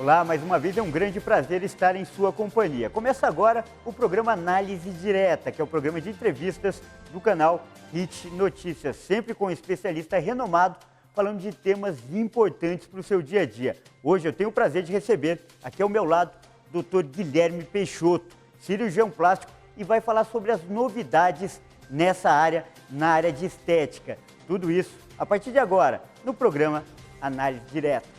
Olá, mais uma vez é um grande prazer estar em sua companhia. Começa agora o programa Análise Direta, que é o programa de entrevistas do canal HIT Notícias, sempre com um especialista renomado, falando de temas importantes para o seu dia a dia. Hoje eu tenho o prazer de receber, aqui ao meu lado, o Dr. Guilherme Peixoto, cirurgião plástico, e vai falar sobre as novidades nessa área, na área de estética. Tudo isso a partir de agora, no programa Análise Direta.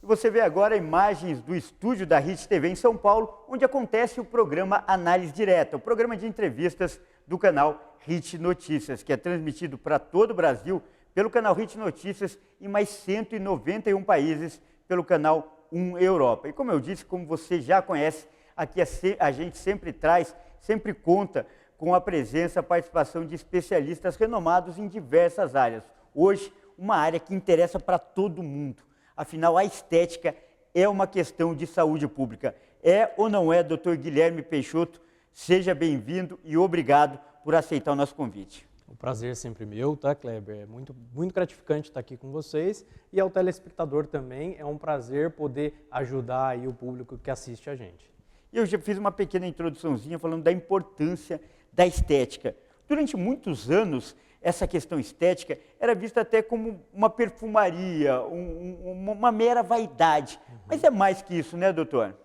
Você vê agora imagens do estúdio da HIT TV em São Paulo, onde acontece o programa Análise Direta, o programa de entrevistas do canal HIT Notícias, que é transmitido para todo o Brasil pelo canal HIT Notícias e mais 191 países pelo canal 1 Europa. E como eu disse, como você já conhece, aqui a gente sempre traz, sempre conta com a presença, a participação de especialistas renomados em diversas áreas. Hoje, uma área que interessa para todo mundo. Afinal, a estética é uma questão de saúde pública. É ou não é, Dr. Guilherme Peixoto? Seja bem-vindo e obrigado por aceitar o nosso convite. O prazer é sempre meu, tá, Kleber? É muito gratificante estar aqui com vocês e ao telespectador também é um prazer poder ajudar aí o público que assiste a gente. Eu já fiz uma pequena introduçãozinha falando da importância da estética. Durante muitos anos, essa questão estética era vista até como uma perfumaria, uma mera vaidade. Mas é mais que isso, né, doutor?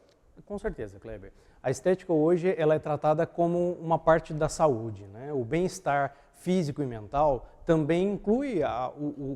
Com certeza, Kleber. A estética hoje ela é tratada como uma parte da saúde, né? O bem-estar físico e mental também inclui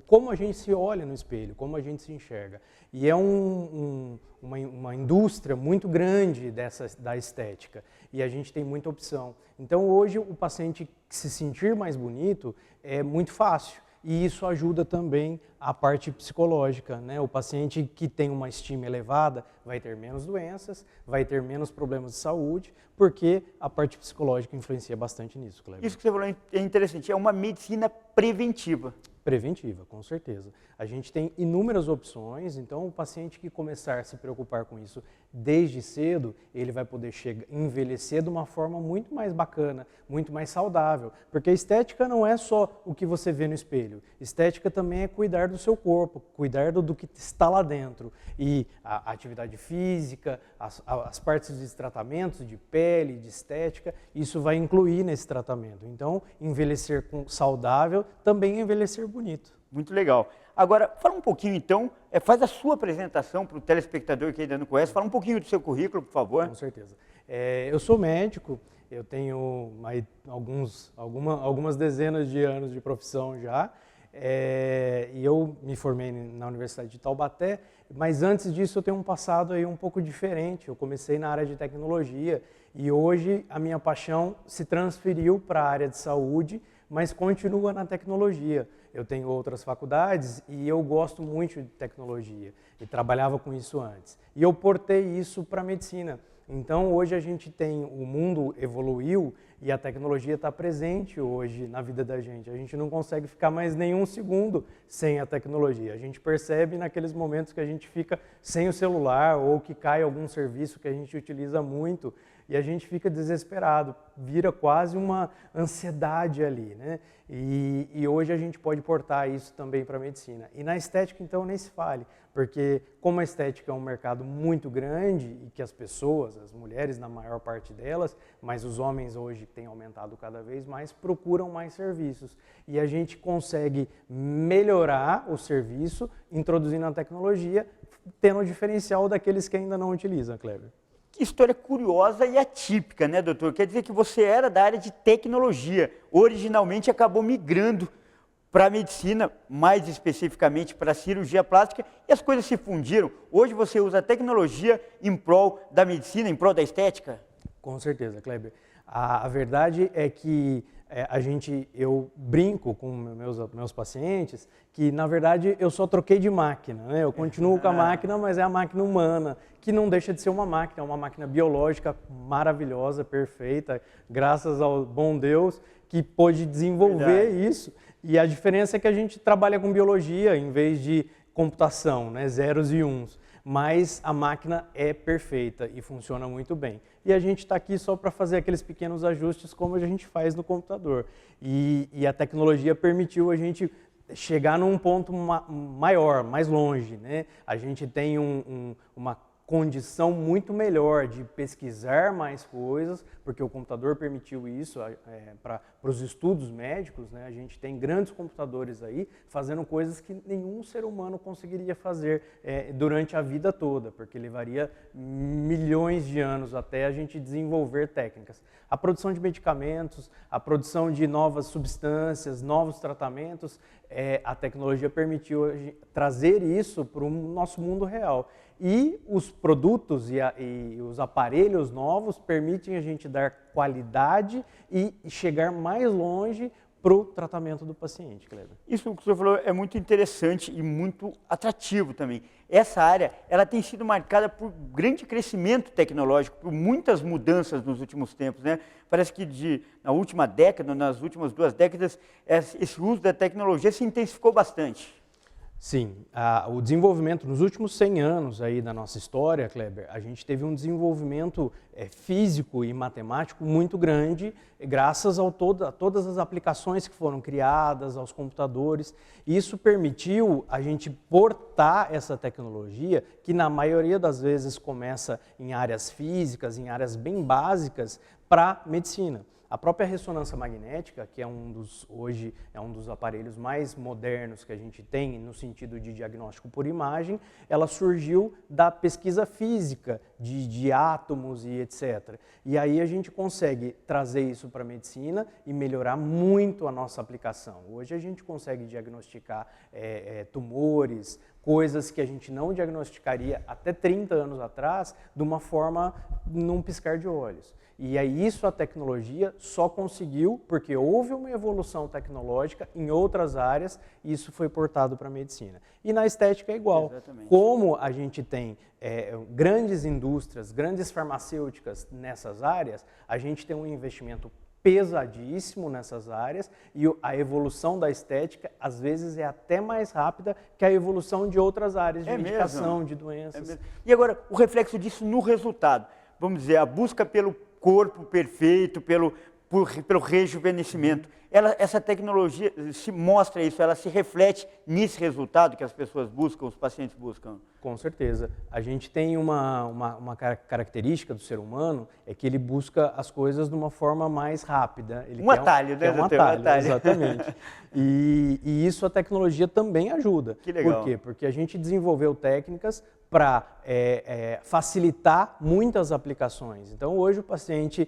como a gente se olha no espelho, como a gente se enxerga. E é uma indústria muito grande da estética e a gente tem muita opção. Então hoje o paciente se sentir mais bonito é muito fácil e isso ajuda também a parte psicológica, né? O paciente que tem uma estima elevada vai ter menos doenças, vai ter menos problemas de saúde, porque a parte psicológica influencia bastante nisso, Cleber. Isso que você falou é interessante, é uma medicina preventiva. Preventiva, com certeza. A gente tem inúmeras opções, então o paciente que começar a se preocupar com isso desde cedo, ele vai poder envelhecer de uma forma muito mais bacana, muito mais saudável. Porque a estética não é só o que você vê no espelho. Estética também é cuidar do seu corpo, cuidar do que está lá dentro. E a atividade física, as partes de tratamentos, de pele, de estética, isso vai incluir nesse tratamento. Então, envelhecer saudável também é envelhecer bonito. Muito legal. Agora, fala um pouquinho então, faz a sua apresentação para o telespectador que ainda não conhece, fala um pouquinho do seu currículo, por favor. Com certeza. Eu sou médico, eu tenho algumas dezenas de anos de profissão já, e eu me formei na Universidade de Taubaté, mas antes disso eu tenho um passado aí um pouco diferente. Eu comecei na área de tecnologia e hoje a minha paixão se transferiu para a área de saúde, mas continua na tecnologia. Eu tenho outras faculdades e eu gosto muito de tecnologia e trabalhava com isso antes. E eu portei isso para a medicina. Então hoje a gente tem, o mundo evoluiu e a tecnologia está presente hoje na vida da gente. A gente não consegue ficar mais nenhum segundo sem a tecnologia. A gente percebe naqueles momentos que a gente fica sem o celular ou que cai algum serviço que a gente utiliza muito e a gente fica desesperado, vira quase uma ansiedade ali, né? E hoje a gente pode portar isso também para a medicina. E na estética, então, nem se fale, porque como a estética é um mercado muito grande e que as pessoas, as mulheres na maior parte delas, mas os homens hoje têm aumentado cada vez mais, procuram mais serviços. E a gente consegue melhorar o serviço introduzindo a tecnologia, tendo o diferencial daqueles que ainda não utilizam, Kleber. Que história curiosa e atípica, né, doutor? Quer dizer que você era da área de tecnologia, originalmente acabou migrando para a medicina, mais especificamente para a cirurgia plástica, e as coisas se fundiram. Hoje você usa a tecnologia em prol da medicina, em prol da estética? Com certeza, Kleber. A verdade é que eu brinco com meus pacientes que, na verdade, eu só troquei de máquina, né? Eu continuo com a máquina, mas é a máquina humana, que não deixa de ser uma máquina, é uma máquina biológica maravilhosa, perfeita, graças ao bom Deus que pôde desenvolver isso. E a diferença é que a gente trabalha com biologia em vez de computação, né? Zeros e uns. mas a máquina é perfeita e funciona muito bem. E a gente está aqui só para fazer aqueles pequenos ajustes como a gente faz no computador. E a tecnologia permitiu a gente chegar num ponto maior, mais longe, né? A gente tem uma condição muito melhor de pesquisar mais coisas, porque o computador permitiu isso para os estudos médicos, né? A gente tem grandes computadores aí fazendo coisas que nenhum ser humano conseguiria fazer durante a vida toda, porque levaria milhões de anos até a gente desenvolver técnicas. A produção de medicamentos, a produção de novas substâncias, novos tratamentos, a tecnologia permitiu trazer isso para o nosso mundo real. E os produtos e os aparelhos novos permitem a gente dar qualidade e chegar mais longe para o tratamento do paciente, Kleber. Isso que o senhor falou é muito interessante e muito atrativo também. Essa área ela tem sido marcada por grande crescimento tecnológico, por muitas mudanças nos últimos tempos, né? Parece que na última década, nas últimas 2 décadas, esse uso da tecnologia se intensificou bastante. Sim, o desenvolvimento nos últimos 100 anos aí da nossa história, Kleber, a gente teve um desenvolvimento físico e matemático muito grande, graças a todas as aplicações que foram criadas, aos computadores. Isso permitiu a gente portar essa tecnologia, que na maioria das vezes começa em áreas físicas, em áreas bem básicas, para a medicina. A própria ressonância magnética, que hoje é um dos aparelhos mais modernos que a gente tem no sentido de diagnóstico por imagem, ela surgiu da pesquisa física de átomos e etc. E aí a gente consegue trazer isso para a medicina e melhorar muito a nossa aplicação. Hoje a gente consegue diagnosticar tumores, coisas que a gente não diagnosticaria até 30 anos atrás, de uma forma, num piscar de olhos. E aí isso a tecnologia só conseguiu porque houve uma evolução tecnológica em outras áreas e isso foi portado para a medicina. E na estética é igual. Exatamente. Como a gente tem grandes indústrias, grandes farmacêuticas nessas áreas, a gente tem um investimento pesadíssimo nessas áreas e a evolução da estética às vezes é até mais rápida que a evolução de outras áreas de medicação, de doenças. E agora, o reflexo disso no resultado, vamos dizer, a busca pelo corpo perfeito, pelo rejuvenescimento. Essa tecnologia se mostra isso, ela se reflete nesse resultado que as pessoas buscam, os pacientes buscam. Com certeza. A gente tem uma característica do ser humano, é que ele busca as coisas de uma forma mais rápida. Ele um atalho, né? Um atalho, exatamente. E isso a tecnologia também ajuda. Que legal. Por quê? Porque a gente desenvolveu técnicas para facilitar muitas aplicações. Então, hoje o paciente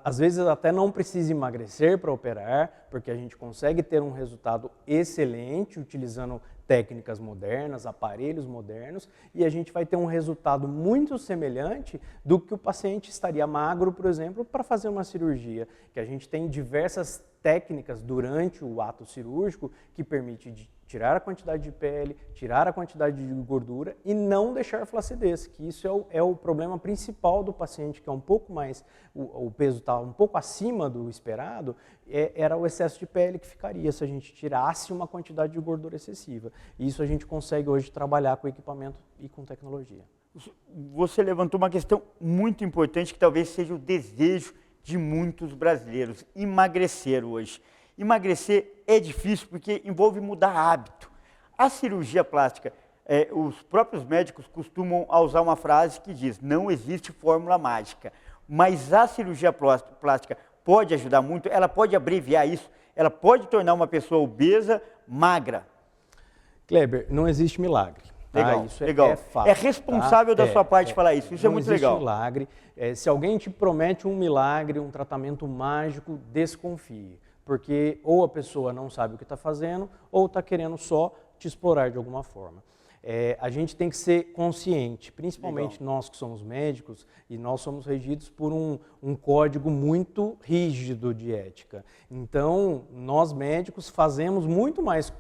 às vezes até não precisa emagrecer para operar, porque a gente consegue ter um resultado excelente utilizando técnicas modernas, aparelhos modernos, e a gente vai ter um resultado muito semelhante do que o paciente estaria magro, por exemplo, para fazer uma cirurgia, que a gente tem diversas técnicas durante o ato cirúrgico que permite tirar a quantidade de pele, tirar a quantidade de gordura e não deixar flacidez, que isso é o problema principal do paciente, que é um pouco mais, o peso está um pouco acima do esperado, era o excesso de pele que ficaria se a gente tirasse uma quantidade de gordura excessiva. E isso a gente consegue hoje trabalhar com equipamento e com tecnologia. Você levantou uma questão muito importante que talvez seja o desejo de muitos brasileiros, emagrecer hoje. Emagrecer é difícil porque envolve mudar hábito. A cirurgia plástica, os próprios médicos costumam usar uma frase que diz: não existe fórmula mágica, mas a cirurgia plástica pode ajudar muito, ela pode abreviar isso, ela pode tornar uma pessoa obesa, magra. Kleber, não existe milagre. Legal, isso legal. É fato, é responsável da sua parte falar isso, isso é muito legal. Não existe milagre. Se alguém te promete um milagre, um tratamento mágico, desconfie. Porque ou a pessoa não sabe o que está fazendo, ou está querendo só te explorar de alguma forma. A gente tem que ser consciente, principalmente legal. Nós que somos médicos, e nós somos regidos por um código muito rígido de ética. Então, nós médicos fazemos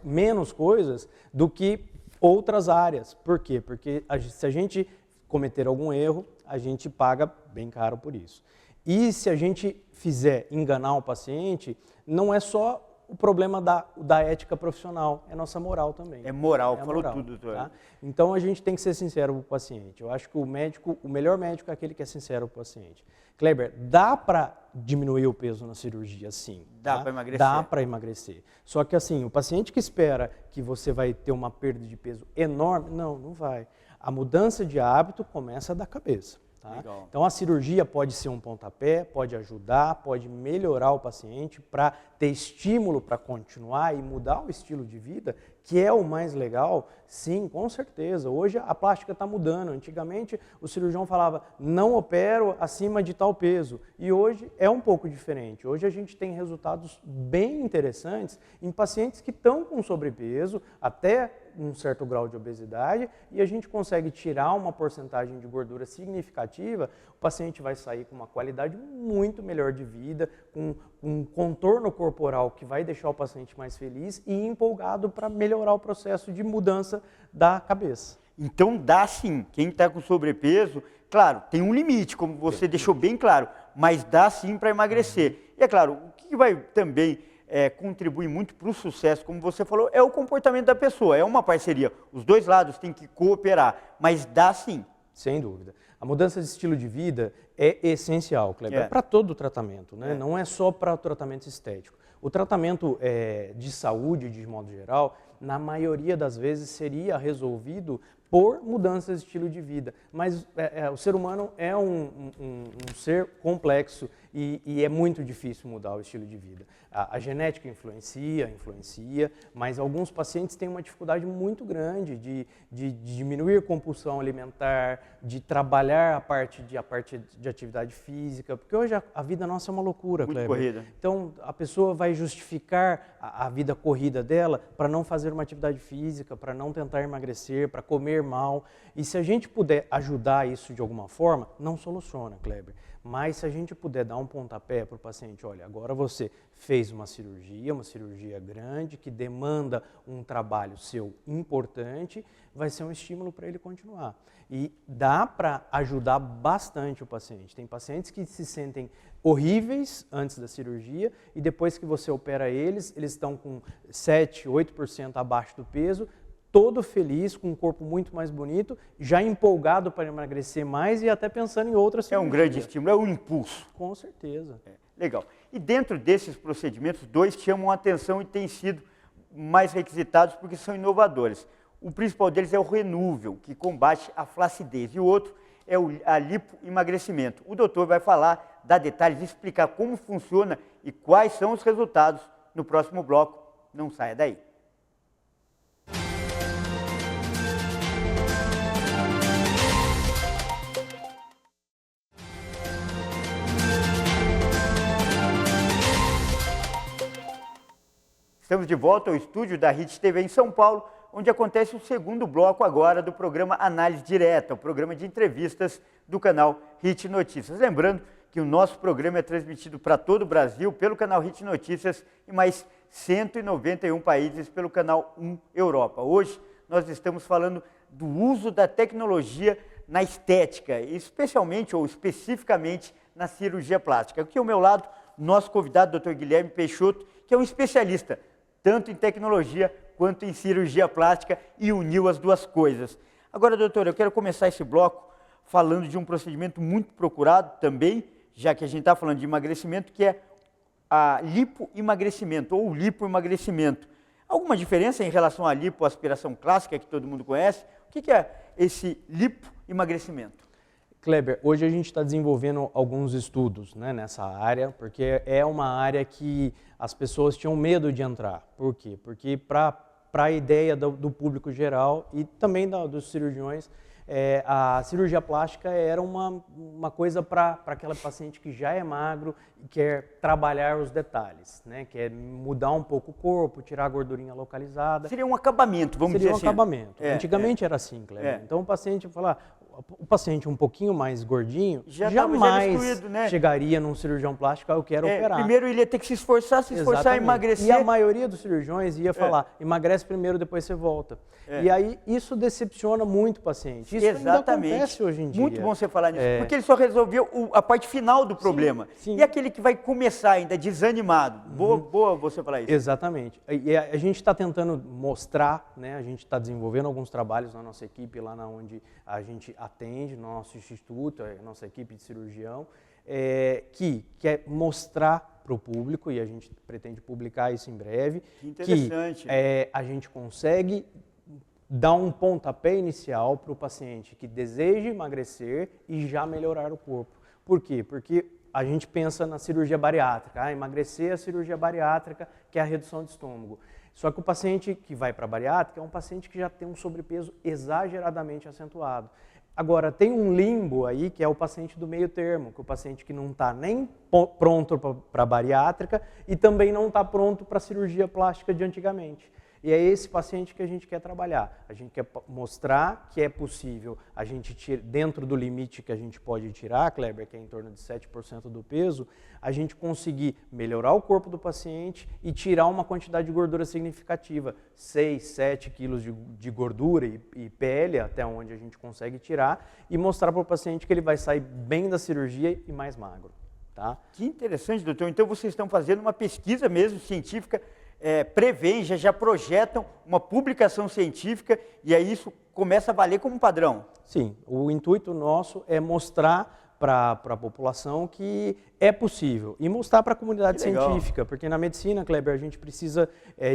menos coisas do que outras áreas. Por quê? Porque se a gente cometer algum erro, a gente paga bem caro por isso. E se a gente fizer enganar o paciente, não é só o problema da ética profissional, é nossa moral também. É moral, a falou moral, tudo, doutor. Tá? Então a gente tem que ser sincero para o paciente. Eu acho que o melhor médico é aquele que é sincero para o paciente. Kleber, dá para diminuir o peso na cirurgia, sim. Dá tá? para emagrecer? Dá para emagrecer. Só que assim, o paciente que espera que você vai ter uma perda de peso enorme, não vai. A mudança de hábito começa da cabeça. Tá? Então a cirurgia pode ser um pontapé, pode ajudar, pode melhorar o paciente para ter estímulo para continuar e mudar o estilo de vida, que é o mais legal, sim, com certeza. Hoje a plástica está mudando. Antigamente o cirurgião falava, não opero acima de tal peso. E hoje é um pouco diferente. Hoje a gente tem resultados bem interessantes em pacientes que estão com sobrepeso, até um certo grau de obesidade, e a gente consegue tirar uma porcentagem de gordura significativa, o paciente vai sair com uma qualidade muito melhor de vida, com um contorno corporal que vai deixar o paciente mais feliz e empolgado para melhorar o processo de mudança da cabeça. Então dá sim, quem está com sobrepeso, claro, tem um limite, como você deixou bem claro, mas dá sim para emagrecer. E é claro, o que vai também contribui muito para o sucesso, como você falou, é o comportamento da pessoa, é uma parceria. Os dois lados têm que cooperar, mas dá sim. Sem dúvida. A mudança de estilo de vida é essencial, Kleber, para todo o tratamento, né? Não é só para o tratamento estético. O tratamento de saúde, de modo geral, na maioria das vezes seria resolvido por mudanças de estilo de vida. Mas o ser humano é um ser complexo e é muito difícil mudar o estilo de vida. A genética influencia, mas alguns pacientes têm uma dificuldade muito grande de diminuir a compulsão alimentar, de trabalhar a parte de atividade física, porque hoje a vida nossa é uma loucura, muito Kleber. Corrida. Então a pessoa vai justificar a vida corrida dela para não fazer uma atividade física, para não tentar emagrecer, para comer mal. E se a gente puder ajudar isso de alguma forma, não soluciona, Kleber. Mas se a gente puder dar um pontapé para o paciente, olha, agora você fez uma cirurgia grande, que demanda um trabalho seu importante, vai ser um estímulo para ele continuar. E dá para ajudar bastante o paciente. Tem pacientes que se sentem horríveis antes da cirurgia e depois que você opera eles estão com 7, 8% abaixo do peso, todo feliz, com um corpo muito mais bonito, já empolgado para emagrecer mais e até pensando em outras cirurgias. É um grande estímulo, é um impulso. Com certeza. Legal. E dentro desses procedimentos, dois chamam a atenção e têm sido mais requisitados porque são inovadores. O principal deles é o Renúvel, que combate a flacidez, e o outro é a lipoemagrecimento. O doutor vai falar, dar detalhes, explicar como funciona e quais são os resultados no próximo bloco. Não saia daí. Estamos de volta ao estúdio da Hit TV em São Paulo, onde acontece o segundo bloco agora do programa Análise Direta, o programa de entrevistas do canal Hit Notícias. Lembrando que o nosso programa é transmitido para todo o Brasil pelo canal Hit Notícias e mais 191 países pelo canal 1 Europa. Hoje nós estamos falando do uso da tecnologia na estética, especialmente ou especificamente na cirurgia plástica. Aqui ao meu lado, nosso convidado, Dr. Guilherme Peixoto, que é um especialista tanto em tecnologia quanto em cirurgia plástica e uniu as duas coisas. Agora, doutor, eu quero começar esse bloco falando de um procedimento muito procurado também, já que a gente está falando de emagrecimento, que é a lipoemagrecimento ou lipoemagrecimento. Alguma diferença em relação à lipoaspiração clássica, que todo mundo conhece? O que é esse lipoemagrecimento? Kleber, hoje a gente está desenvolvendo alguns estudos, né, nessa área, porque é uma área que as pessoas tinham medo de entrar. Por quê? Porque para a ideia do público geral e também dos cirurgiões, a cirurgia plástica era uma coisa para aquela paciente que já é magro e quer trabalhar os detalhes, né? Quer mudar um pouco o corpo, tirar a gordurinha localizada. Seria um acabamento, vamos dizer assim. Seria um acabamento. Antigamente era assim, Kleber. Então o paciente fala, o paciente um pouquinho mais gordinho já jamais excluído, né? chegaria num cirurgião plástico, eu quero operar. Primeiro ele ia ter que se esforçar, emagrecer. E a maioria dos cirurgiões ia falar, emagrece primeiro, depois você volta. E aí isso decepciona muito o paciente. Isso ainda acontece hoje em dia. Muito bom você falar nisso, porque ele só resolveu a parte final do problema. Sim. E aquele que vai começar ainda desanimado. Boa você falar isso. Exatamente. E a gente está tentando mostrar, né? A gente está desenvolvendo alguns trabalhos na nossa equipe, lá onde a gente atende, no nosso instituto, a nossa equipe de cirurgião, que quer mostrar para o público, e a gente pretende publicar isso em breve, que a gente consegue dar um pontapé inicial para o paciente que deseja emagrecer e já melhorar o corpo. Por quê? Porque a gente pensa na cirurgia bariátrica, emagrecer é a cirurgia bariátrica, que é a redução de estômago. Só que o paciente que vai para a bariátrica é um paciente que já tem um sobrepeso exageradamente acentuado. Agora, tem um limbo aí, que é o paciente do meio termo, que é o paciente que não está nem pronto para a bariátrica e também não está pronto para a cirurgia plástica de antigamente. E é esse paciente que a gente quer trabalhar. A gente quer mostrar que é possível a gente tirar, dentro do limite que a gente pode tirar, Kleber, que é em torno de 7% do peso, a gente conseguir melhorar o corpo do paciente e tirar uma quantidade de gordura significativa, 6, 7 quilos de gordura e pele, até onde a gente consegue tirar, e mostrar para o paciente que ele vai sair bem da cirurgia e mais magro. Tá? Que interessante, doutor. Então vocês estão fazendo uma pesquisa mesmo científica, prevêem, já projetam uma publicação científica e aí isso começa a valer como um padrão. Sim, o intuito nosso é mostrar para a população que é possível e mostrar para a comunidade científica, porque na medicina, Kleber, a gente precisa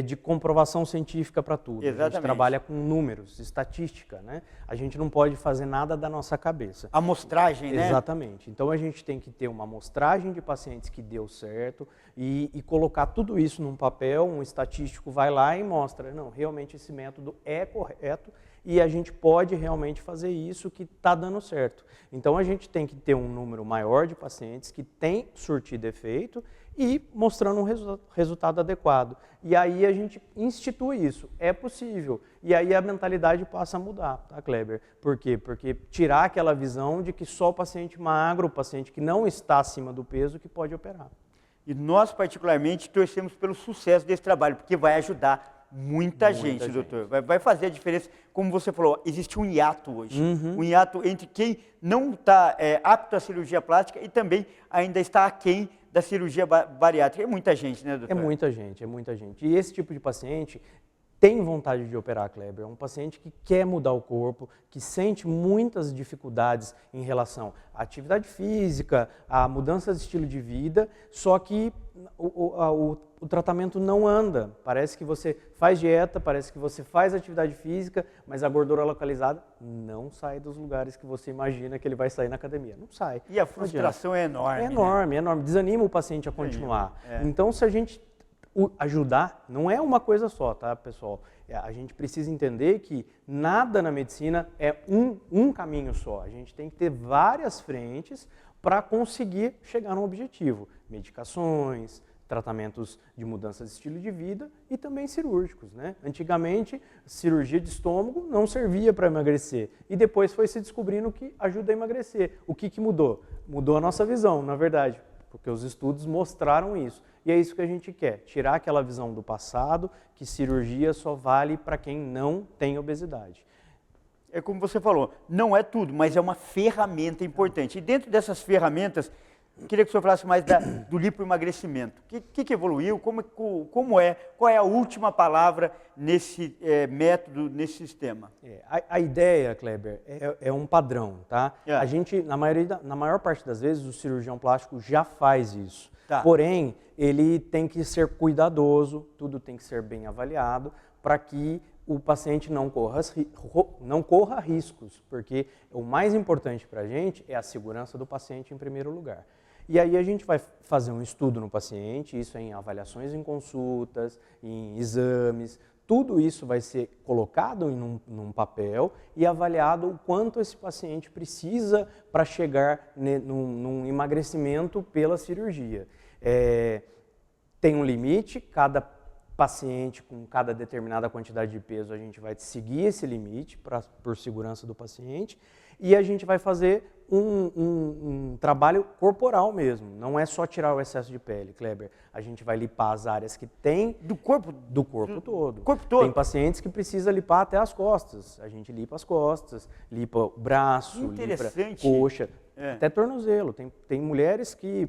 de comprovação científica para tudo. Exatamente. A gente trabalha com números, estatística, né? A gente não pode fazer nada da nossa cabeça. Amostragem, né? Exatamente. Então a gente tem que ter uma amostragem de pacientes que deu certo e colocar tudo isso num papel, um estatístico vai lá e mostra, não, realmente esse método é correto e a gente pode realmente fazer isso que está dando certo. Então a gente tem que ter um número maior de pacientes que tem surtido efeito e mostrando um resultado adequado. E aí a gente institui isso, é possível. E aí a mentalidade passa a mudar, tá, Kleber? Por quê? Porque tirar aquela visão de que só o paciente magro, o paciente que não está acima do peso, que pode operar. E nós, particularmente, torcemos pelo sucesso desse trabalho, porque vai ajudar muita gente, doutor. Vai fazer a diferença. Como você falou, existe um hiato hoje. Um hiato entre quem não está apto à cirurgia plástica e também ainda está aquém da cirurgia bariátrica. É muita gente, né, doutor? É muita gente, é muita gente. E esse tipo de paciente tem vontade de operar, Kleber. É um paciente que quer mudar o corpo, que sente muitas dificuldades em relação à atividade física, à mudança de estilo de vida, só que o tratamento não anda. Parece que você faz dieta, parece que você faz atividade física, mas a gordura localizada não sai dos lugares que você imagina que ele vai sair na academia. Não sai. E a frustração é enorme. É enorme, é enorme. Desanima o paciente a continuar. Então, se a gente ajudar, não é uma coisa só, tá, pessoal? A gente precisa entender que nada na medicina é um caminho só. A gente tem que ter várias frentes para conseguir chegar num objetivo. Medicações, tratamentos de mudança de estilo de vida e também cirúrgicos, né? Antigamente, cirurgia de estômago não servia para emagrecer e depois foi se descobrindo que ajuda a emagrecer. O que mudou? Mudou a nossa visão, na verdade, porque os estudos mostraram isso. E é isso que a gente quer, tirar aquela visão do passado, que cirurgia só vale para quem não tem obesidade. É como você falou, não é tudo, mas é uma ferramenta importante. E dentro dessas ferramentas, queria que o senhor falasse mais do lipoemagrecimento. O que evoluiu, qual é a última palavra nesse método, nesse sistema? A ideia, Kleber, é um padrão, tá? A gente, na maior parte das vezes, o cirurgião plástico já faz isso. Tá. Porém, ele tem que ser cuidadoso, tudo tem que ser bem avaliado, para que o paciente não corra riscos, porque o mais importante para a gente é a segurança do paciente em primeiro lugar. E aí a gente vai fazer um estudo no paciente, isso é em avaliações em consultas, em exames, tudo isso vai ser colocado num papel e avaliado o quanto esse paciente precisa para chegar num emagrecimento pela cirurgia. Tem um limite, cada paciente com cada determinada quantidade de peso, a gente vai seguir esse limite por segurança do paciente. E a gente vai fazer um trabalho corporal mesmo, não é só tirar o excesso de pele, Kleber. A gente vai limpar as áreas que tem Do corpo? do corpo todo. Corpo todo? Tem pacientes que precisa limpar até as costas. A gente limpa as costas, limpa o braço, limpa coxa, até tornozelo. Tem mulheres que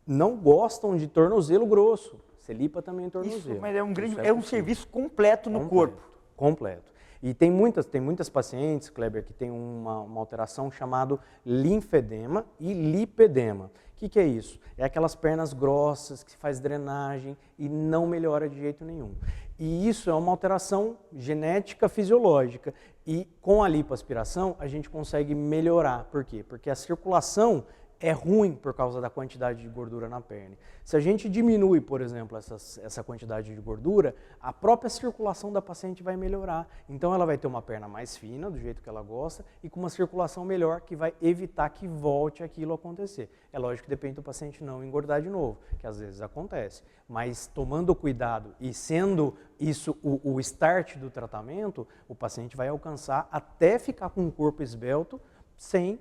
não gostam de tornozelo grosso. Você limpa também o tornozelo. Isso, mas é um serviço completo no corpo. Completo. E tem muitas pacientes, Kleber, que tem uma alteração chamada linfedema e lipedema. O que é isso? É aquelas pernas grossas que faz drenagem e não melhora de jeito nenhum. E isso é uma alteração genética fisiológica. E com a lipoaspiração a gente consegue melhorar. Por quê? Porque a circulação é ruim por causa da quantidade de gordura na perna. Se a gente diminui, por exemplo, essa quantidade de gordura, a própria circulação da paciente vai melhorar. Então ela vai ter uma perna mais fina, do jeito que ela gosta, e com uma circulação melhor, que vai evitar que volte aquilo a acontecer. É lógico que depende do paciente não engordar de novo, que às vezes acontece. Mas tomando cuidado e sendo isso o start do tratamento, o paciente vai alcançar até ficar com um corpo esbelto sem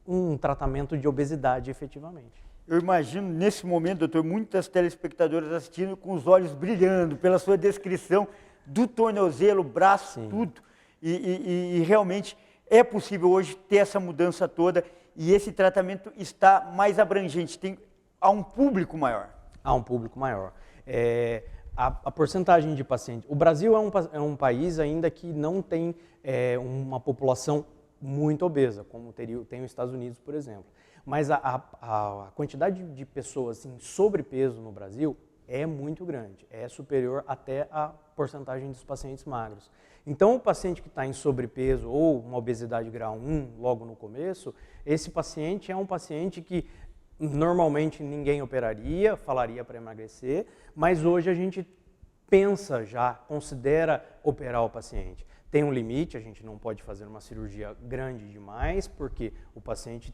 um tratamento de obesidade efetivamente. Eu imagino, nesse momento, doutor, muitas telespectadoras assistindo com os olhos brilhando pela sua descrição do tornozelo, braço, sim, tudo. E realmente é possível hoje ter essa mudança toda e esse tratamento está mais abrangente, há um público maior. Há um público maior. A porcentagem de pacientes... O Brasil é um país ainda que não tem uma população muito obesa, como tem os Estados Unidos, por exemplo. Mas a quantidade de pessoas em sobrepeso no Brasil é muito grande, é superior até à porcentagem dos pacientes magros. Então, o paciente que está em sobrepeso ou uma obesidade grau 1, logo no começo, esse paciente é um paciente que normalmente ninguém operaria, falaria para emagrecer, mas hoje a gente pensa já, considera operar o paciente. Tem um limite, a gente não pode fazer uma cirurgia grande demais, porque o paciente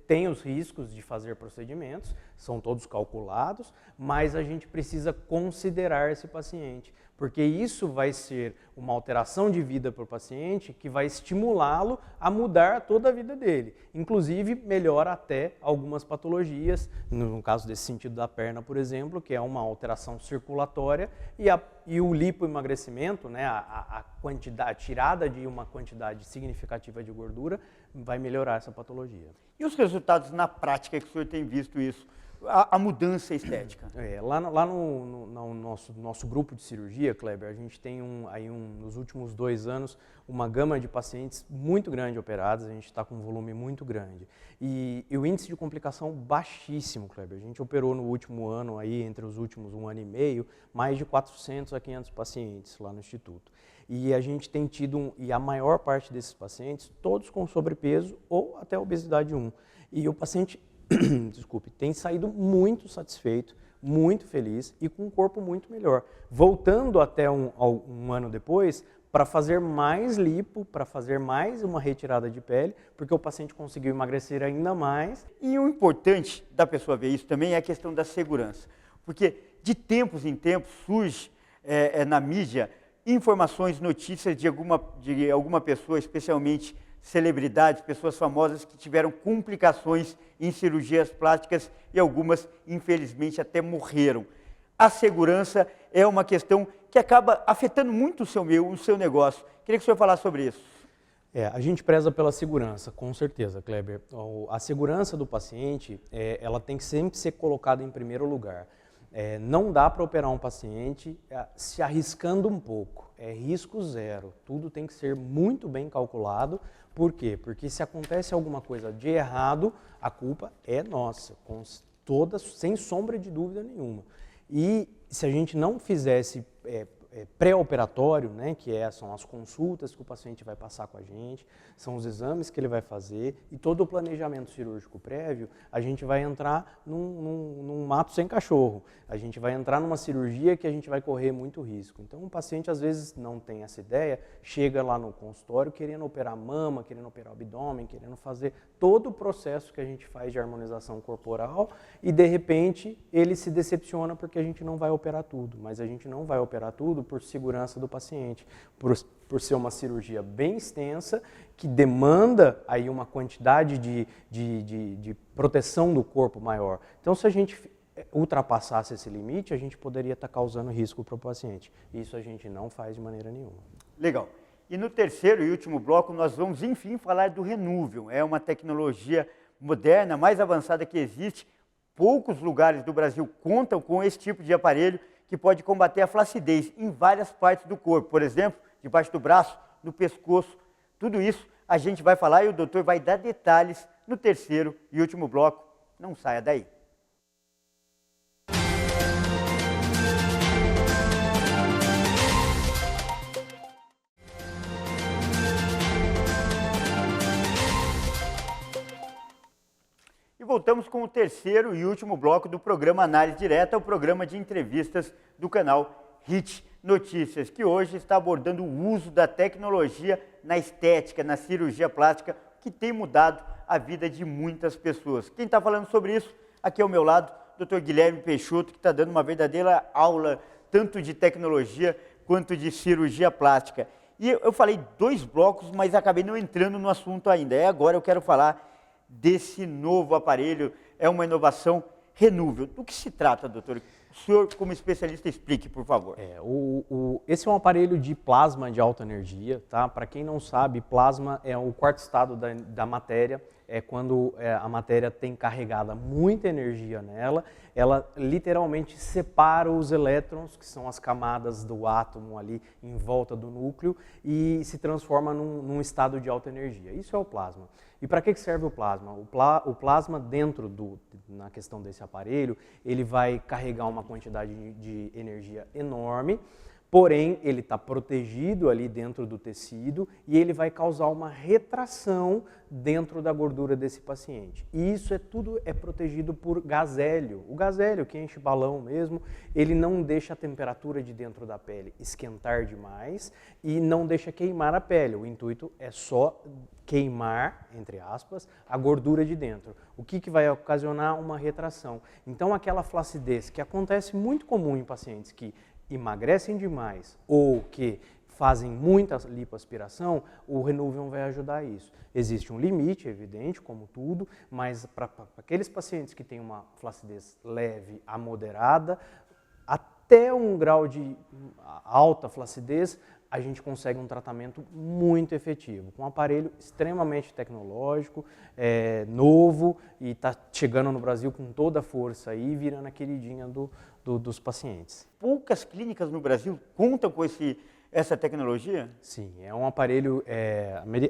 tem os riscos de fazer procedimentos, são todos calculados, mas a gente precisa considerar esse paciente, porque isso vai ser uma alteração de vida para o paciente que vai estimulá-lo a mudar toda a vida dele. Inclusive, melhora até algumas patologias, no caso desse sentido da perna, por exemplo, que é uma alteração circulatória, e o lipoemagrecimento, né, a tirada de uma quantidade significativa de gordura, vai melhorar essa patologia. E os resultados na prática que o senhor tem visto isso? A mudança estética? Lá no nosso grupo de cirurgia, Kleber, a gente tem nos últimos 2 anos uma gama de pacientes muito grande operados, a gente está com um volume muito grande. E o índice de complicação baixíssimo, Kleber. A gente operou no último ano, aí, entre os últimos 1 ano e meio, mais de 400 a 500 pacientes lá no Instituto. E a gente tem tido, e a maior parte desses pacientes, todos com sobrepeso ou até obesidade 1. E o paciente, desculpe, tem saído muito satisfeito, muito feliz e com um corpo muito melhor. Voltando até um ano depois, para fazer mais lipo, para fazer mais uma retirada de pele, porque o paciente conseguiu emagrecer ainda mais. E o importante da pessoa ver isso também é a questão da segurança. Porque de tempos em tempos surge na mídia informações, notícias de alguma pessoa, especialmente celebridades, pessoas famosas que tiveram complicações em cirurgias plásticas e algumas, infelizmente, até morreram. A segurança é uma questão que acaba afetando muito o seu negócio. Queria que o senhor falasse sobre isso. A gente preza pela segurança, com certeza, Kleber. A segurança do paciente, ela tem que sempre ser colocada em primeiro lugar. Não dá para operar um paciente se arriscando um pouco, é risco zero, tudo tem que ser muito bem calculado. Por quê? Porque se acontece alguma coisa de errado, a culpa é nossa, sem sombra de dúvida nenhuma. E se a gente não fizesse pré-operatório, né, são as consultas que o paciente vai passar com a gente, são os exames que ele vai fazer e todo o planejamento cirúrgico prévio, a gente vai entrar num mato sem cachorro. A gente vai entrar numa cirurgia que a gente vai correr muito risco. Então, o paciente às vezes não tem essa ideia, chega lá no consultório querendo operar mama, querendo operar abdômen, querendo fazer todo o processo que a gente faz de harmonização corporal e, de repente, ele se decepciona porque a gente não vai operar tudo. Mas a gente não vai operar tudo tudo por segurança do paciente, por ser uma cirurgia bem extensa, que demanda aí uma quantidade de proteção do corpo maior. Então, se a gente ultrapassasse esse limite, a gente poderia estar causando risco para o paciente. Isso a gente não faz de maneira nenhuma. Legal. E no terceiro e último bloco, nós vamos, enfim, falar do Renuvium. É uma tecnologia moderna, mais avançada que existe. Poucos lugares do Brasil contam com esse tipo de aparelho que pode combater a flacidez em várias partes do corpo. Por exemplo, debaixo do braço, no pescoço. Tudo isso a gente vai falar e o doutor vai dar detalhes no terceiro e último bloco. Não saia daí. E voltamos com o terceiro e último bloco do programa Análise Direta, o programa de entrevistas do canal HIT Notícias, que hoje está abordando o uso da tecnologia na estética, na cirurgia plástica, que tem mudado a vida de muitas pessoas. Quem está falando sobre isso, aqui ao meu lado, Dr. Guilherme Peixoto, que está dando uma verdadeira aula, tanto de tecnologia quanto de cirurgia plástica. E eu falei 2 blocos, mas acabei não entrando no assunto ainda. Agora eu quero falar desse novo aparelho, é uma inovação Renuvium. Do que se trata, doutor? O senhor, como especialista, explique, por favor. Esse é um aparelho de plasma de alta energia, tá? Para quem não sabe, plasma é o quarto estado da matéria, é quando a matéria tem carregada muita energia nela, ela literalmente separa os elétrons, que são as camadas do átomo ali em volta do núcleo, e se transforma num estado de alta energia. Isso é o plasma. E para que serve o plasma? O plasma na questão desse aparelho, ele vai carregar uma quantidade de energia enorme, porém ele está protegido ali dentro do tecido e ele vai causar uma retração dentro da gordura desse paciente. E isso tudo é protegido por gás hélio. O gás hélio, que enche balão mesmo, ele não deixa a temperatura de dentro da pele esquentar demais e não deixa queimar a pele. O intuito é só queimar, entre aspas, a gordura de dentro. O que vai ocasionar uma retração. Então, aquela flacidez que acontece muito comum em pacientes que emagrecem demais ou que fazem muita lipoaspiração, o Renuvium vai ajudar isso. Existe um limite, evidente, como tudo, mas para aqueles pacientes que têm uma flacidez leve a moderada, até um grau de alta flacidez, a gente consegue um tratamento muito efetivo, com um aparelho extremamente tecnológico, novo e está chegando no Brasil com toda a força aí, virando a queridinha dos pacientes. Poucas clínicas no Brasil contam com essa tecnologia? Sim, é um aparelho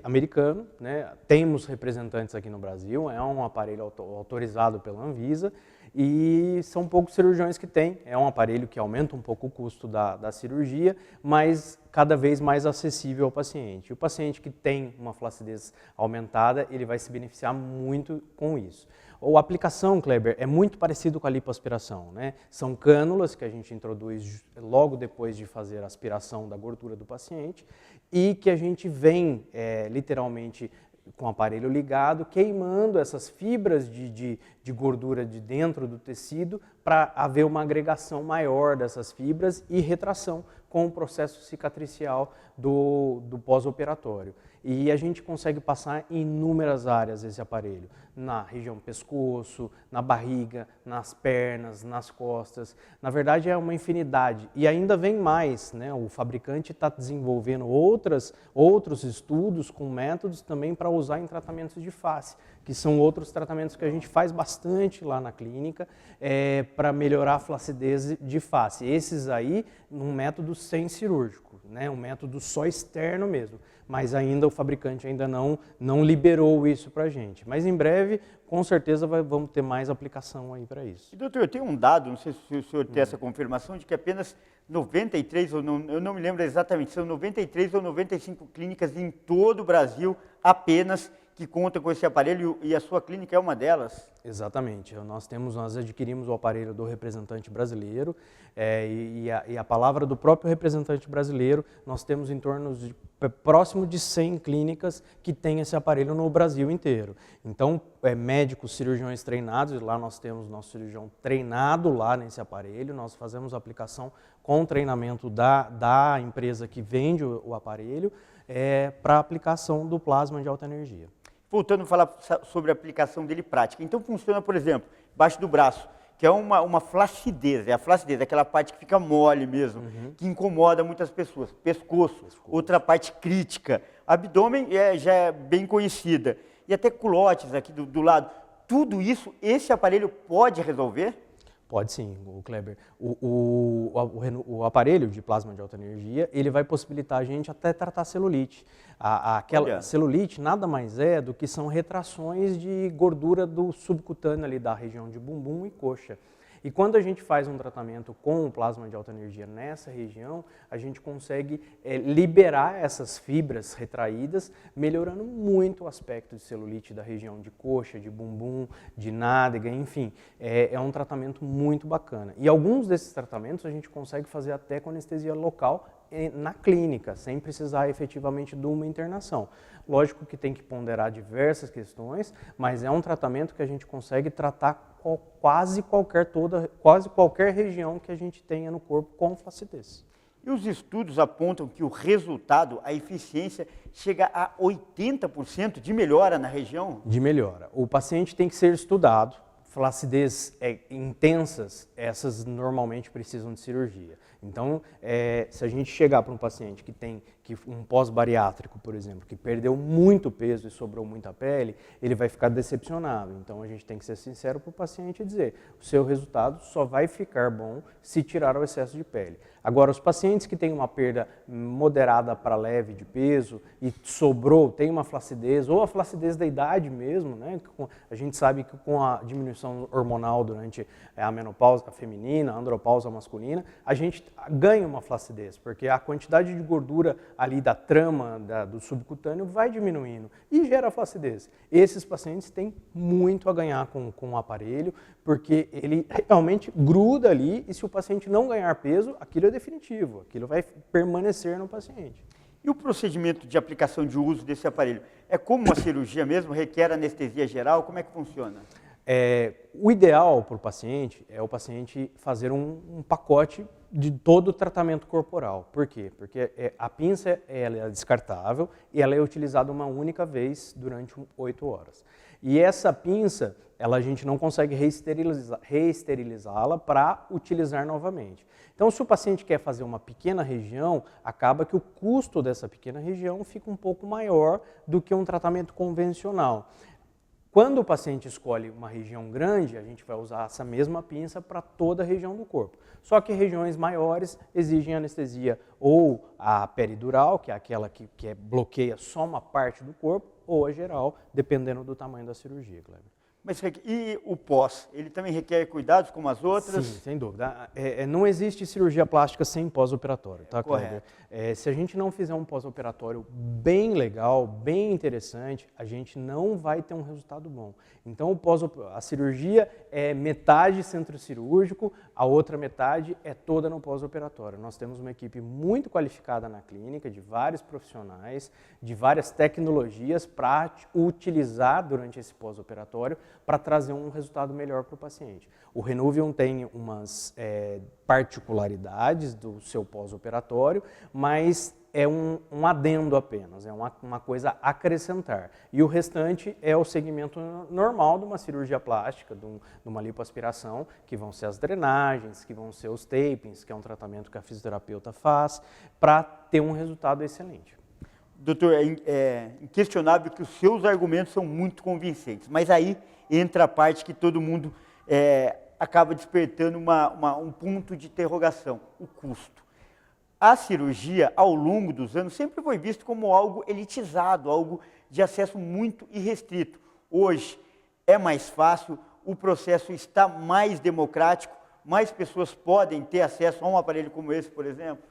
americano, né? Temos representantes aqui no Brasil, é um aparelho autorizado pela Anvisa e são poucos cirurgiões que têm. É um aparelho que aumenta um pouco o custo da cirurgia, mas cada vez mais acessível ao paciente. O paciente que tem uma flacidez aumentada, ele vai se beneficiar muito com isso. A aplicação, Kleber, é muito parecido com a lipoaspiração, né? São cânulas que a gente introduz logo depois de fazer a aspiração da gordura do paciente e que a gente vem literalmente com o aparelho ligado, queimando essas fibras de gordura de dentro do tecido para haver uma agregação maior dessas fibras e retração com o processo cicatricial do pós-operatório. E a gente consegue passar em inúmeras áreas esse aparelho, na região do pescoço, na barriga, nas pernas, nas costas. Na verdade é uma infinidade e ainda vem mais, né? O fabricante está desenvolvendo outros estudos com métodos também para usar em tratamentos de face, que são outros tratamentos que a gente faz bastante lá na clínica para melhorar a flacidez de face. Esses aí, num método sem cirúrgico, né? Um método só externo mesmo. Mas ainda o fabricante ainda não liberou isso para a gente. Mas em breve, com certeza, vamos ter mais aplicação aí para isso. E, doutor, eu tenho um dado, não sei se o senhor tem essa confirmação, de que apenas 93, eu não me lembro exatamente, são 93 ou 95 clínicas em todo o Brasil apenas que contam com esse aparelho e a sua clínica é uma delas? Exatamente. Nós adquirimos o aparelho do representante brasileiro e a palavra do próprio representante brasileiro, nós temos em torno de próximo de 100 clínicas que têm esse aparelho no Brasil inteiro. Então, médicos, cirurgiões treinados, lá nós temos nosso cirurgião treinado lá nesse aparelho, nós fazemos a aplicação com treinamento da empresa que vende o aparelho para aplicação do plasma de alta energia. Voltando a falar sobre a aplicação dele prática. Então funciona, por exemplo, embaixo do braço, que é uma flacidez, a flacidez, aquela parte que fica mole mesmo, que incomoda muitas pessoas. Pescoço, outra parte crítica. Abdômen já é bem conhecida. E até culotes aqui do lado. Tudo isso, esse aparelho pode resolver? Pode sim, Kleber. O aparelho de plasma de alta energia, ele vai possibilitar a gente até tratar celulite. Aquela celulite nada mais é do que são retrações de gordura do subcutâneo ali da região de bumbum e coxa. E quando a gente faz um tratamento com o plasma de alta energia nessa região, a gente consegue liberar essas fibras retraídas, melhorando muito o aspecto de celulite da região de coxa, de bumbum, de nádega, enfim. É um tratamento muito bacana. E alguns desses tratamentos a gente consegue fazer até com anestesia local na clínica, sem precisar efetivamente de uma internação. Lógico que tem que ponderar diversas questões, mas é um tratamento que a gente consegue tratar quase qualquer região que a gente tenha no corpo com flacidez. E os estudos apontam que o resultado, a eficiência, chega a 80% de melhora na região? De melhora. O paciente tem que ser estudado. Flacidez intensas, essas normalmente precisam de cirurgia. Então, se a gente chegar para um paciente que tem um pós-bariátrico, por exemplo, que perdeu muito peso e sobrou muita pele, ele vai ficar decepcionado. Então, a gente tem que ser sincero para o paciente e dizer, o seu resultado só vai ficar bom se tirar o excesso de pele. Agora, os pacientes que têm uma perda moderada para leve de peso e sobrou, tem uma flacidez, ou a flacidez da idade mesmo, né? A gente sabe que com a diminuição hormonal durante a menopausa feminina, a andropausa masculina, a gente ganha uma flacidez, porque a quantidade de gordura ali da trama do subcutâneo vai diminuindo e gera flacidez. Esses pacientes têm muito a ganhar com o aparelho, porque ele realmente gruda ali e se o paciente não ganhar peso, aquilo é definitivo, aquilo vai permanecer no paciente. E o procedimento de aplicação de uso desse aparelho? É como uma cirurgia mesmo? Requer anestesia geral? Como é que funciona? O ideal para o paciente é o paciente fazer um pacote de todo o tratamento corporal. Por quê? Porque a pinça ela é descartável e ela é utilizada uma única vez durante 8 horas. E essa pinça, a gente não consegue reesterilizá-la para utilizar novamente. Então, se o paciente quer fazer uma pequena região, acaba que o custo dessa pequena região fica um pouco maior do que um tratamento convencional. Quando o paciente escolhe uma região grande, a gente vai usar essa mesma pinça para toda a região do corpo. Só que regiões maiores exigem anestesia ou a peridural, que é aquela que bloqueia só uma parte do corpo, ou a geral, dependendo do tamanho da cirurgia, Kleber. Mas e o pós? Ele também requer cuidados como as outras? Sim, sem dúvida. Não existe cirurgia plástica sem pós-operatório, tá, Kleber? Se a gente não fizer um pós-operatório bem legal, bem interessante, a gente não vai ter um resultado bom. Então, a cirurgia é metade centro cirúrgico, a outra metade é toda no pós-operatório. Nós temos uma equipe muito qualificada na clínica, de vários profissionais, de várias tecnologias para utilizar durante esse pós-operatório para trazer um resultado melhor para o paciente. O Renuvium tem umas particularidades do seu pós-operatório, mas é um adendo apenas, é uma coisa a acrescentar. E o restante é o segmento normal de uma cirurgia plástica, de uma lipoaspiração, que vão ser as drenagens, que vão ser os tapings, que é um tratamento que a fisioterapeuta faz, para ter um resultado excelente. Doutor, é inquestionável que os seus argumentos são muito convincentes, mas aí entra a parte que todo mundo acaba despertando um ponto de interrogação, o custo. A cirurgia, ao longo dos anos, sempre foi visto como algo elitizado, algo de acesso muito irrestrito. Hoje é mais fácil, o processo está mais democrático, mais pessoas podem ter acesso a um aparelho como esse, por exemplo?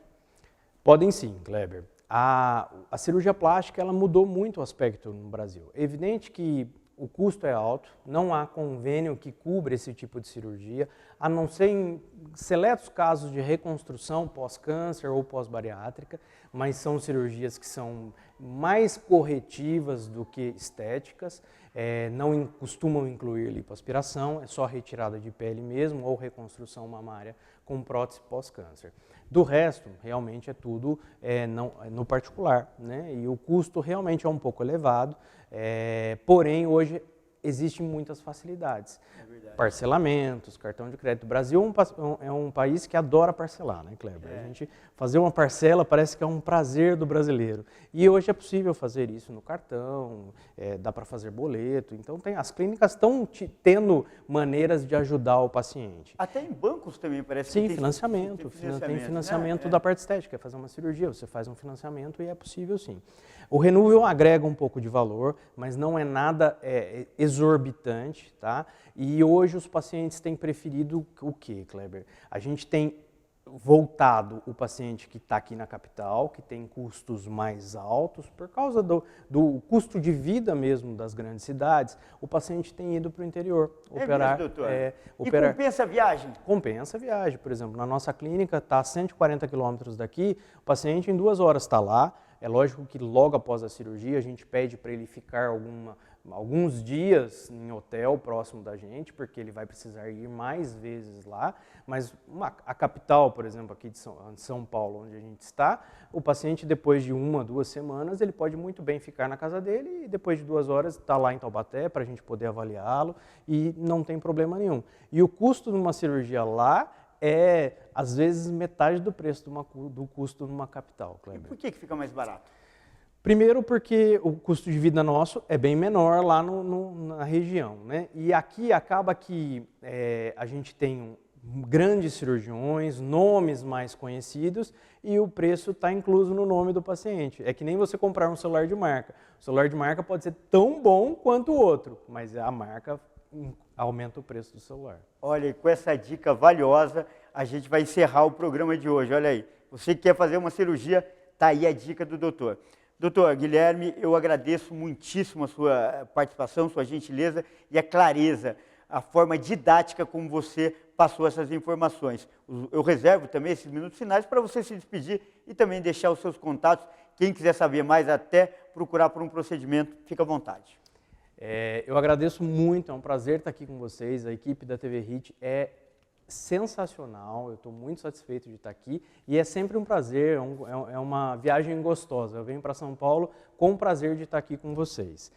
Podem sim, Kleber. a cirurgia plástica ela mudou muito o aspecto no Brasil. É evidente que o custo é alto, não há convênio que cubra esse tipo de cirurgia, a não ser em seletos casos de reconstrução pós-câncer ou pós-bariátrica, mas são cirurgias que são mais corretivas do que estéticas, não costumam incluir lipoaspiração, é só retirada de pele mesmo ou reconstrução mamária com prótese pós-câncer. Do resto, realmente é tudo no particular, né? E o custo realmente é um pouco elevado, porém hoje existem muitas facilidades. Parcelamentos, cartão de crédito. O Brasil é um país que adora parcelar, né, Kleber? A gente fazer uma parcela parece que é um prazer do brasileiro. E hoje é possível fazer isso no cartão, dá para fazer boleto. Então as clínicas estão tendo maneiras de ajudar o paciente. Até em bancos também parece Sim, que tem financiamento. Tem financiamento da parte estética, é fazer uma cirurgia, você faz um financiamento e é possível sim. O Renúvel agrega um pouco de valor, mas não é nada exorbitante, tá? E hoje os pacientes têm preferido o quê, Kleber? A gente tem voltado o paciente que está aqui na capital, que tem custos mais altos, por causa do custo de vida mesmo das grandes cidades, o paciente tem ido para o interior operar. Mesmo, doutor? E compensa a viagem? Compensa a viagem, por exemplo, na nossa clínica está a 140 quilômetros daqui, o paciente em 2 horas está lá. É lógico que logo após a cirurgia a gente pede para ele ficar alguns dias em hotel próximo da gente, porque ele vai precisar ir mais vezes lá, mas a capital, por exemplo, aqui de São Paulo, onde a gente está, o paciente depois de 1 a 2 semanas, ele pode muito bem ficar na casa dele e depois de 2 horas está lá em Taubaté para a gente poder avaliá-lo e não tem problema nenhum. E o custo de uma cirurgia lá é, às vezes, metade do preço do custo numa capital, Kleber. E por que fica mais barato? Primeiro porque o custo de vida nosso é bem menor lá na região, né? E aqui acaba que a gente tem grandes cirurgiões, nomes mais conhecidos e o preço está incluso no nome do paciente. É que nem você comprar um celular de marca. O celular de marca pode ser tão bom quanto o outro, mas a marca aumenta o preço do celular. Olha, e com essa dica valiosa, a gente vai encerrar o programa de hoje. Olha aí, você que quer fazer uma cirurgia, tá aí a dica do doutor. Doutor Guilherme, eu agradeço muitíssimo a sua participação, sua gentileza e a clareza, a forma didática como você passou essas informações. Eu reservo também esses minutos finais para você se despedir e também deixar os seus contatos. Quem quiser saber mais, até procurar por um procedimento, fica à vontade. Eu agradeço muito, é um prazer estar aqui com vocês. A equipe da TV HIT é sensacional, eu estou muito satisfeito de estar aqui e é sempre um prazer, é uma viagem gostosa. Eu venho para São Paulo com o prazer de estar aqui com vocês.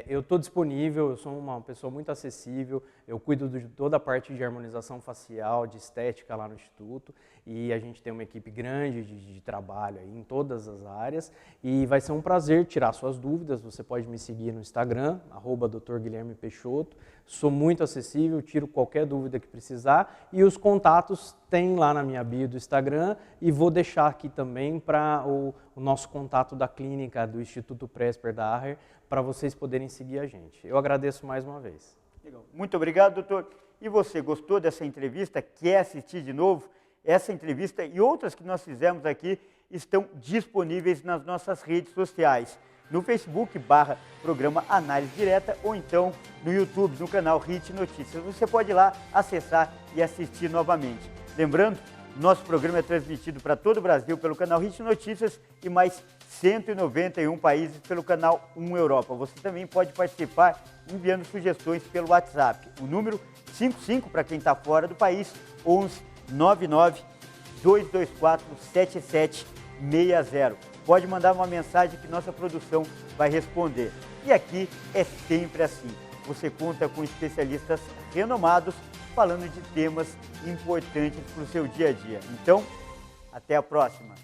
Eu estou disponível, eu sou uma pessoa muito acessível, eu cuido de toda a parte de harmonização facial, de estética lá no Instituto e a gente tem uma equipe grande de trabalho aí em todas as áreas e vai ser um prazer tirar suas dúvidas. Você pode me seguir no Instagram, @Dr. Guilherme Peixoto. Sou muito acessível, tiro qualquer dúvida que precisar e os contatos tem lá na minha bio do Instagram e vou deixar aqui também para o nosso contato da clínica do Instituto Presper da Aher para vocês poderem seguir a gente. Eu agradeço mais uma vez. Legal. Muito obrigado, doutor. E você gostou dessa entrevista? Quer assistir de novo? Essa entrevista e outras que nós fizemos aqui estão disponíveis nas nossas redes sociais. No Facebook, /programa Análise Direta, ou então no YouTube, no canal HIT Notícias. Você pode ir lá acessar e assistir novamente. Lembrando, nosso programa é transmitido para todo o Brasil pelo canal HIT Notícias e mais 191 países pelo canal 1 Europa. Você também pode participar enviando sugestões pelo WhatsApp. O número 55 para quem está fora do país, 11 99 224 7760. Pode mandar uma mensagem que nossa produção vai responder. E aqui é sempre assim. Você conta com especialistas renomados falando de temas importantes para o seu dia a dia. Então, até a próxima.